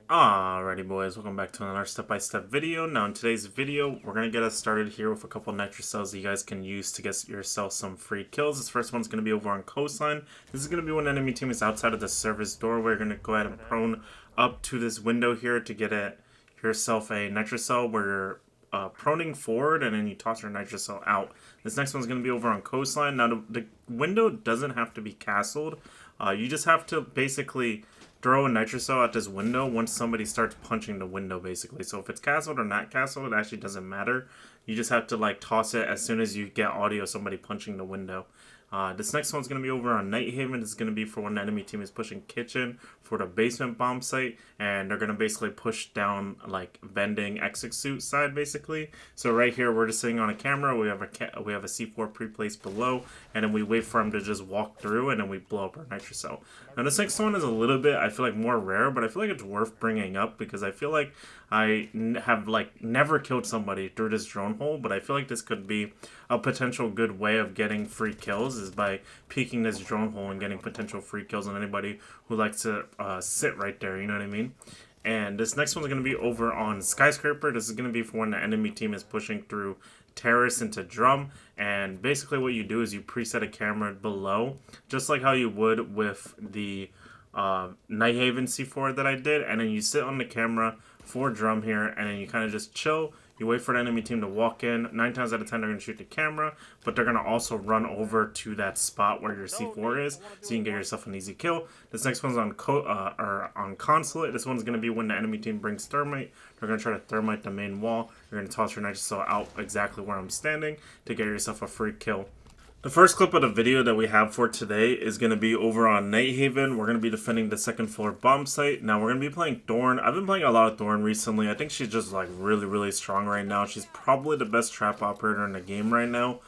Alrighty boys, welcome back to another step-by-step video. Now in today's video, we're going to get us started here with a couple Nitrous cells that you guys can use to get yourself some free kills. This first one's going to be over on coastline. This is going to be when an enemy team is outside of the service door. We're going to go ahead and prone up to this window here to get yourself a Nitrous cell where you're proning forward and then you toss your Nitrous cell out. This next one's going to be over on coastline. Now the window doesn't have to be castled. You just have to basically throw a Nitrous cell at this window once somebody starts punching the window, basically. So if it's castled or not castled, it actually doesn't matter. You just have to like toss it as soon as you get audio of somebody punching the window. This next one's going to be over on Night Haven. This is going to be for when the enemy team is pushing kitchen for the basement bomb site, and they're going to basically push down like vending exit suit side, basically. So right here we're just sitting on a camera. We have a C4 pre-placed below, and then we wait for him to just walk through, and then we blow up our Nitrous cell. Now this next one is a little bit, I feel like, more rare, but I feel like it's worth bringing up because I feel like I have like never killed somebody through this drone hole, but I feel like this could be a potential good way of getting free kills is by peeking this drone hole and getting potential free kills on anybody who likes to sit right there, you know what I mean? And this next one's going to be over on Skyscraper. This is going to be for when the enemy team is pushing through terrace into drum, and basically what you do is you preset a camera below, just like how you would with the Night Haven C4 that I did, and then you sit on the camera for drum here, and then you kind of just chill. You wait for the enemy team to walk in. 9 times out of 10 they're going to shoot the camera, but they're going to also run over to that spot where your C4 is, so you can get yourself an easy kill. This next one's on Consulate. This one's going to be when the enemy team brings thermite. They're going to try to thermite the main wall. You're going to toss your Nitrous cell out exactly where I'm standing to get yourself a free kill. The first clip of the video that we have for today is going to be over on Night Haven. We're going to be defending the second floor bomb site. Now we're going to be playing Thorn. I've been playing a lot of Thorn recently. I think she's just like really strong right now. She's probably the best trap operator in the game right now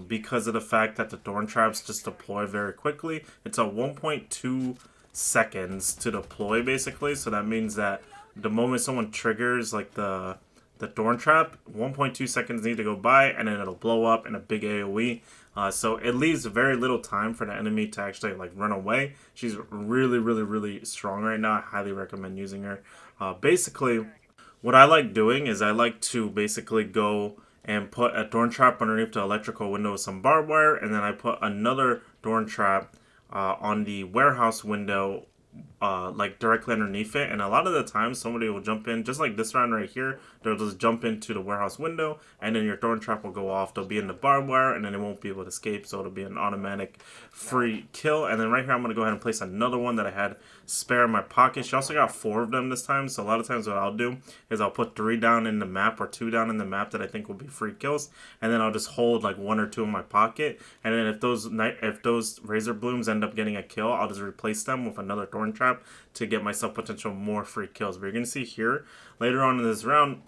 because of the fact that the Thorn traps just deploy very quickly. It's a 1.2 seconds to deploy basically. So that means that the moment someone triggers like the Thorn trap, 1.2 seconds need to go by and then it'll blow up in a big AoE. So it leaves very little time for the enemy to actually like run away. She's really strong right now. I highly recommend using her. Basically, what I like doing is I like to basically go and put a Thorn trap underneath the electrical window with some barbed wire, and then I put another Thorn trap on the warehouse window like directly underneath it, and a lot of the time somebody will jump in, just like this round right here. They'll just jump into the warehouse window, and then your Thorn trap will go off. They'll be in the barbed wire, and then they won't be able to escape, so it'll be an automatic free kill. And then right here I'm going to go ahead and place another one that I had spare in my pocket. She also got 4 of them this time, so a lot of times what I'll do is I'll put 3 down in the map or 2 down in the map that I think will be free kills, and then I'll just hold like 1 or 2 in my pocket, and then if those razor blooms end up getting a kill, I'll just replace them with another Thorn trap to get myself potential more free kills. But you're going to see here later on in this round,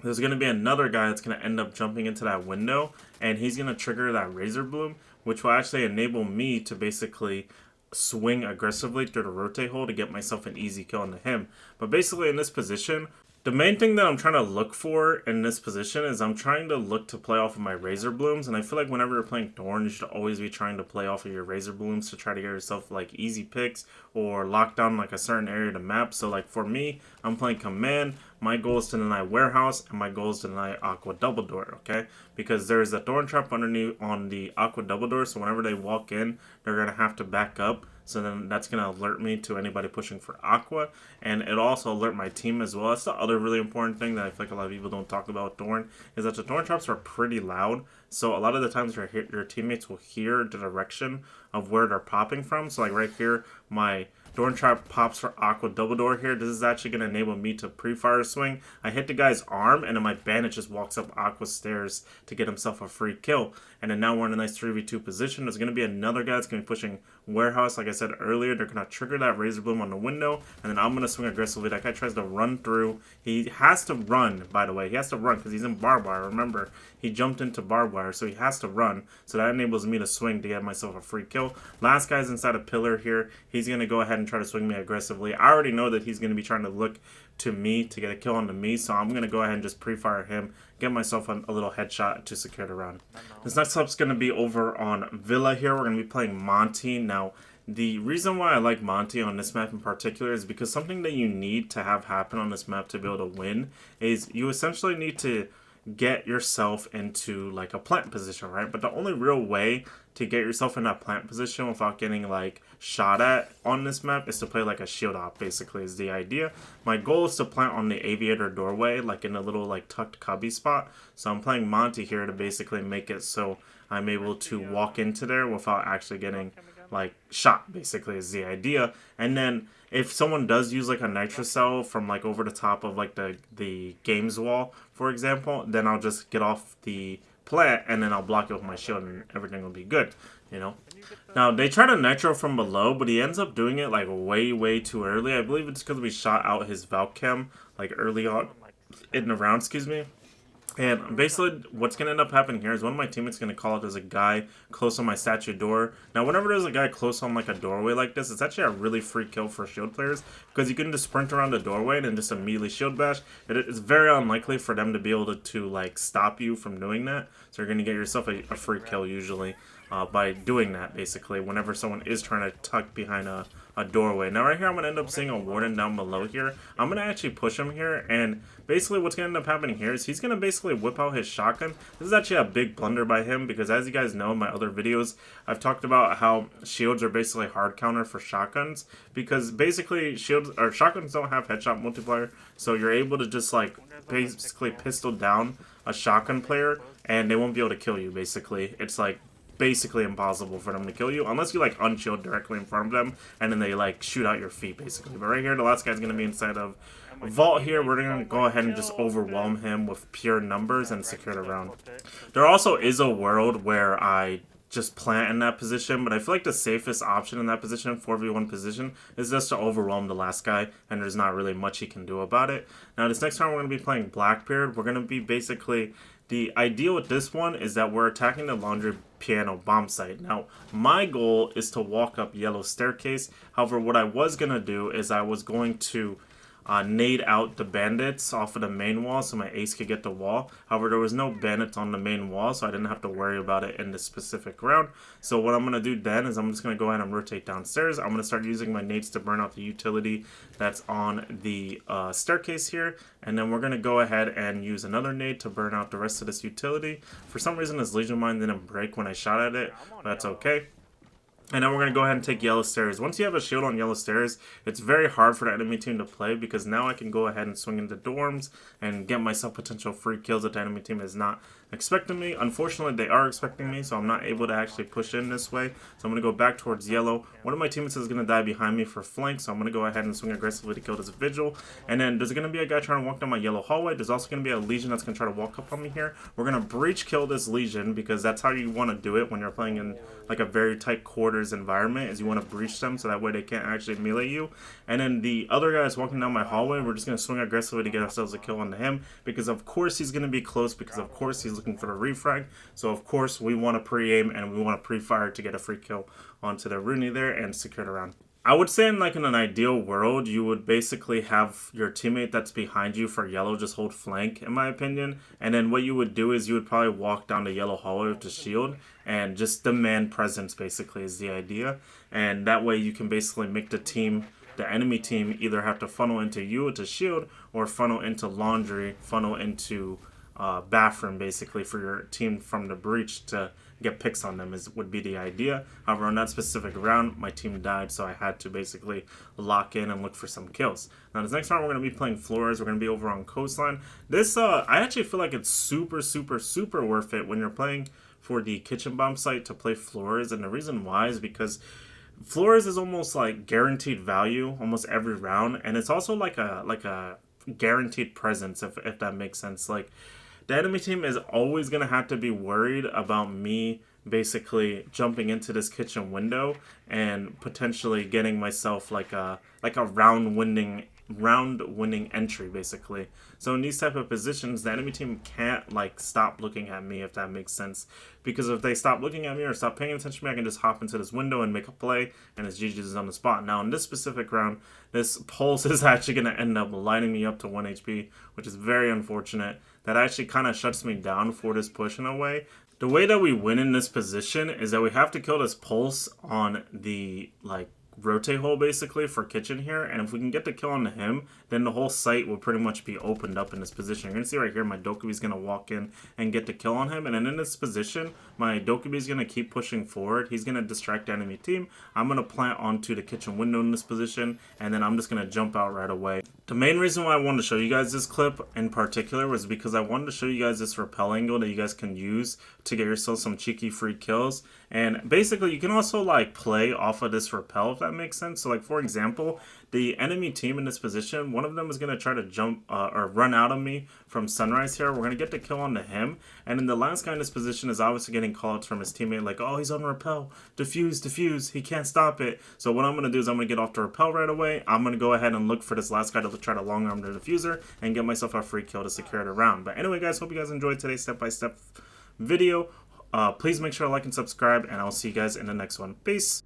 there's going to be another guy that's going to end up jumping into that window, and he's going to trigger that razor bloom, which will actually enable me to basically swing aggressively through the rotate hole to get myself an easy kill into him. But basically in this position, the main thing that I'm trying to look for in this position is I'm trying to look to play off of my razor blooms, and I feel like whenever you're playing Thorn, you should always be trying to play off of your razor blooms to try to get yourself like easy picks or lock down like a certain area of the map. So like for me, I'm playing Command. My goal is to deny Warehouse, and my goal is to deny Aqua Double Door, okay? Because there's a Thorn trap underneath on the Aqua Double Door, so whenever they walk in, they're going to have to back up. So then that's going to alert me to anybody pushing for Aqua, and it'll also alert my team as well. That's the other really important thing that I feel like a lot of people don't talk about with Thorn, is that the Thorn traps are pretty loud. So a lot of the times your teammates will hear the direction of where they're popping from. So like right here, my Thorn trap pops for Aqua Double Door here. This is actually going to enable me to pre-fire swing. I hit the guy's arm, and then my bandit just walks up Aqua stairs to get himself a free kill. And then now we're in a nice 3v2 position. There's going to be another guy that's going to be pushing Warehouse. Like I said earlier, they're going to trigger that razor bloom on the window, and then I'm going to swing aggressively. That guy tries to run through. He has to run, by the way. He has to run because he's in barbed wire. Remember, he jumped into barbed wire, so he has to run. So that enables me to swing to get myself a free kill. Last guy's inside a pillar here. He's going to go ahead and try to swing me aggressively. I already know that he's going to be trying to look to me to get a kill onto me, so I'm going to go ahead and just pre-fire him, get myself a little headshot to secure the round. This next up's going to be over on Villa here. We're going to be playing Monty. Now, The reason why I like Monty on this map in particular is because something that you need to have happen on this map to be able to win is you essentially need to get yourself into like a plant position, right? But the only real way to get yourself in that plant position without getting like shot at on this map is to play like a shield op, basically, is the idea. My goal is to plant on the aviator doorway, like in a little like tucked cubby spot. So I'm playing Monty here to basically make it so I'm able to walk into there without actually getting like shot, basically, is the idea. And then if someone does use like a Nitrous cell from like over the top of like the games wall, for example, then I'll just get off the plant and then I'll block it with my shield and everything will be good, you know. Now they try to nitro from below, but he ends up doing it like way too early. I believe it's because we shot out his Valchem like early on in the round, excuse me. And basically, what's going to end up happening here is one of my teammates going to call out there's a guy close on my statue door. Now, whenever there's a guy close on like a doorway like this, it's actually a really free kill for shield players because you can just sprint around the doorway and then just immediately shield bash. It's very unlikely for them to be able to like stop you from doing that. So you're going to get yourself a free kill usually by doing that, basically, whenever someone is trying to tuck behind a doorway. Now right here I'm going to end up seeing a warden down below here. I'm going to actually push him here, and basically what's going to end up happening here is he's going to basically whip out his shotgun. This is actually a big blunder by him because, as you guys know in my other videos, I've talked about how shields are basically hard counter for shotguns because basically shotguns don't have headshot multiplier, so you're able to just like basically pistol down a shotgun player and they won't be able to kill you. Basically, it's like basically impossible for them to kill you unless you like unshield directly in front of them and then they like shoot out your feet, basically. But right here the last guy's going to be inside of a vault here. We're going to go ahead and just overwhelm him with pure numbers and secure the round. There also is a world where I just plant in that position, but I feel like the safest option in that position, 4v1 position, is just to overwhelm the last guy, and there's not really much he can do about it. Now this next round we're going to be playing Blackbeard. We're going to be basically, the idea with this one is that we're attacking the laundry piano bomb site. Now my goal is to walk up yellow staircase. However, what I was going to do is I was going to nade out the bandits off of the main wall so my ace could get the wall. However, there was no bandits on the main wall, so I didn't have to worry about it in this specific round. So what I'm going to do then is I'm just going to go ahead and rotate downstairs. I'm going to start using my nades to burn out the utility that's on the staircase here. And then we're going to go ahead and use another nade to burn out the rest of this utility. For some reason, this Legion Mine didn't break when I shot at it, but that's okay. And then we're going to go ahead and take yellow stairs. Once you have a shield on yellow stairs, it's very hard for the enemy team to play because now I can go ahead and swing into dorms and get myself potential free kills that the enemy team is not expecting me. Unfortunately, they are expecting me, so I'm not able to actually push in this way. So I'm going to go back towards yellow. One of my teammates is going to die behind me for flank, so I'm going to go ahead and swing aggressively to kill this vigil. And then there's going to be a guy trying to walk down my yellow hallway. There's also going to be a legion that's going to try to walk up on me here. We're going to breach kill this legion because that's how you want to do it when you're playing in like a very tight quarters environment, is you want to breach them so that way they can't actually melee you. And then the other guy is walking down my hallway. We're just going to swing aggressively to get ourselves a kill onto him because of course he's going to be close, because of course he's looking for the refrag. So of course we want to pre-aim and we want to pre-fire to get a free kill onto the Rooney there and secure the round. I would say in an ideal world, you would basically have your teammate that's behind you for yellow just hold flank, in my opinion. And then what you would do is you would probably walk down the yellow hallway with the shield and just demand presence, basically, is the idea. And that way you can basically make the enemy team either have to funnel into you with the shield or funnel into laundry, funnel into bathroom, basically, for your team from the breach to get picks on them would be the idea. However, on that specific round, my team died, so I had to basically lock in and look for some kills. Now, this next round, we're going to be playing Flores. We're going to be over on Coastline. This, I actually feel like it's super worth it when you're playing for the kitchen bomb site to play Flores, and the reason why is because Flores is almost like guaranteed value almost every round, and it's also like a guaranteed presence, if that makes sense. Like, the enemy team is always going to have to be worried about me basically jumping into this kitchen window and potentially getting myself like a round winning entry, basically. So in these type of positions, the enemy team can't like stop looking at me, if that makes sense. Because if they stop looking at me or stop paying attention to me, I can just hop into this window and make a play, and it's GG's on the spot. Now in this specific round, this pulse is actually going to end up lighting me up to 1 HP, which is very unfortunate. That actually kind of shuts me down for this push in a way. The way that we win in this position is that we have to kill this pulse on the rotate hole basically for kitchen here, and if we can get the kill on him, then the whole site will pretty much be opened up in this position. You're gonna see right here my Dokubi's gonna walk in and get the kill on him, and then in this position my Dokubi's gonna keep pushing forward. He's gonna distract the enemy team. I'm gonna plant onto the kitchen window in this position, and then I'm just gonna jump out right away. The main reason why I wanted to show you guys this clip in particular was because I wanted to show you guys this repel angle that you guys can use to get yourself some cheeky free kills. And basically you can also play off of this repel, if that makes sense. So for example, the enemy team in this position, one of them is going to try to jump or run out of me from Sunrise here. We're going to get the kill onto him. And then the last guy in this position is obviously getting calls from his teammate oh, he's on repel, defuse, he can't stop it. So what I'm going to do is I'm going to get off the repel right away. I'm going to go ahead and look for this last guy to try to long arm the diffuser and get myself a free kill to secure the round. But anyway guys, hope you guys enjoyed today's step-by-step video. Please make sure to like and subscribe, and I'll see you guys in the next one. Peace.